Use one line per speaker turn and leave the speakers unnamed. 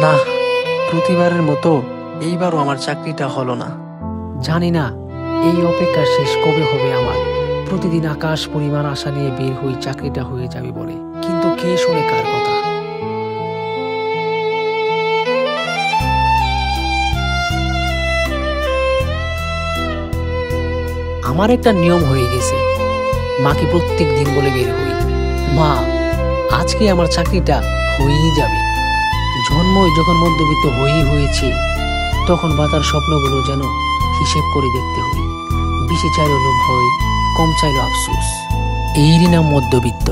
না, প্রতিবারের মতো এইবারও আমার চাকরিটা হলো না।
জানি না এই অপেক্ষা শেষ কবে হবে আমার। প্রতিদিন আকাশ পরিমাণ আশা নিয়ে বের হই চাকরিটা হয়ে যাবে বলে, কিন্তু কে শুনে কার কথা। আমার একটা নিয়ম হয়ে গেছে, মাকে প্রত্যেক দিন বলে বের হই, মা আজকে আমার চাকরিটা হয়েই যাবে। জন্মই যখন মধ্যবিত্ত হয়েছি, তখন বাতার স্বপ্নগুলো যেন হিসেব করে দেখতে হই। বেশি চাইলেও লোভ হয়, কম চাইলেও আফসোস। এরই নাম মধ্যবিত্ত।